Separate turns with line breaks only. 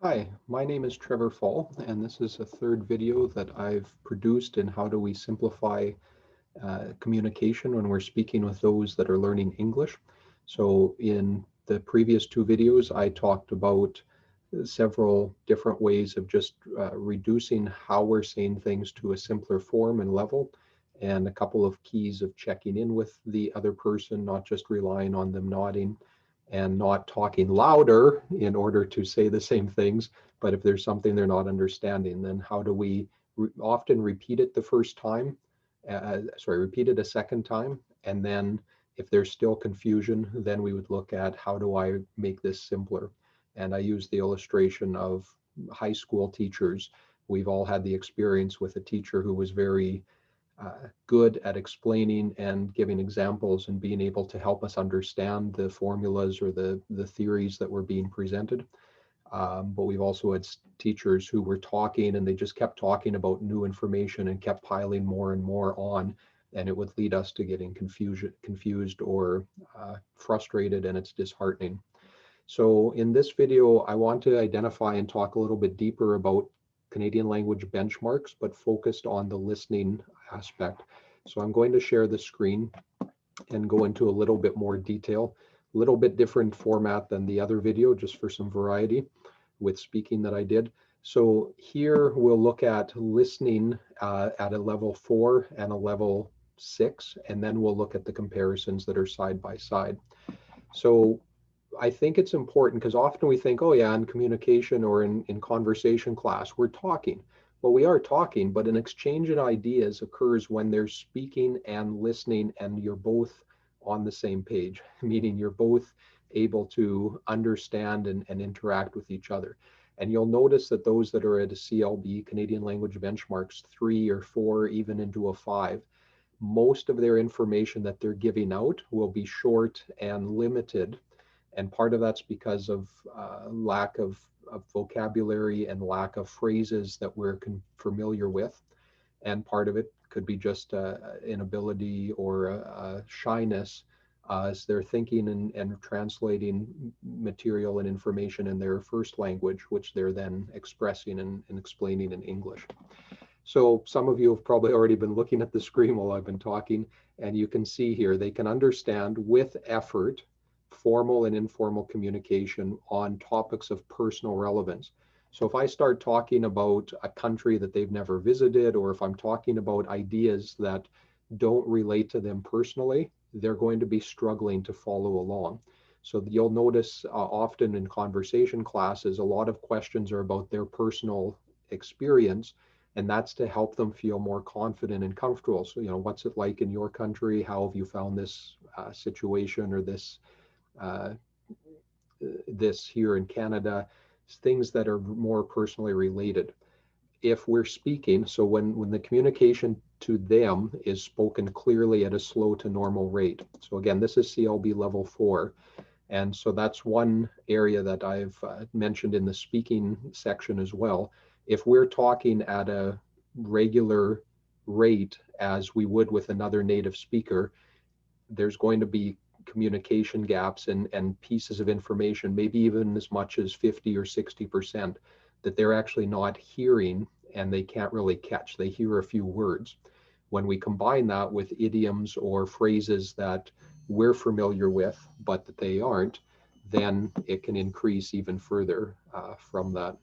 Hi, my name is Trevor Fall, and this is a third video that I've produced in how do we simplify communication when we're speaking with those that are learning English. So in the previous two videos, I talked about several different ways of just reducing how we're saying things to a simpler form and level, and a couple of keys of checking in with the other person, not just relying on them nodding and not talking louder in order to say the same things. But if there's something they're not understanding, then how do we often repeat it the first time? Repeat it a second time. And then if there's still confusion, then we would look at how do I make this simpler? And I use the illustration of high school teachers. We've all had the experience with a teacher who was very good at explaining and giving examples and being able to help us understand the formulas or the theories that were being presented. But we've also had teachers who were talking and they just kept talking about new information and kept piling more and more on, and it would lead us to getting confused or frustrated, and it's disheartening. So in this video, I want to identify and talk a little bit deeper about Canadian language benchmarks, but focused on the listening aspect. So I'm going to share the screen and go into a little bit more detail, a little bit different format than the other video, just for some variety with speaking that I did. So here we'll look at listening at a level 4 and a level 6, and then we'll look at the comparisons that are side by side. So I think it's important because often we think, oh yeah, in communication or in conversation class, we're talking. Well, we are talking, but an exchange of ideas occurs when there's speaking and listening and you're both on the same page, meaning you're both able to understand and interact with each other. And you'll notice that those that are at a CLB, Canadian Language Benchmarks, 3 or 4, even into a 5, most of their information that they're giving out will be short and limited. And part of that's because of lack of vocabulary and lack of phrases that we're familiar with. And part of it could be just inability or shyness as they're thinking and translating material and information in their first language, which they're then expressing and explaining in English. So some of you have probably already been looking at the screen while I've been talking, and you can see here they can understand with effort formal and informal communication on topics of personal relevance. So if I start talking about a country that they've never visited, or if I'm talking about ideas that don't relate to them personally, they're going to be struggling to follow along. So you'll notice often in conversation classes, a lot of questions are about their personal experience, and that's to help them feel more confident and comfortable. So, what's it like in your country? How have you found this situation or this here in Canada? Things that are more personally related. If we're speaking, so when the communication to them is spoken clearly at a slow to normal rate. So again, this is CLB level 4. And so that's one area that I've mentioned in the speaking section as well. If we're talking at a regular rate as we would with another native speaker, there's going to be communication gaps and pieces of information, maybe even as much as 50 or 60%, that they're actually not hearing and they can't really catch. They hear a few words. When we combine that with idioms or phrases that we're familiar with, but that they aren't, then it can increase even further from that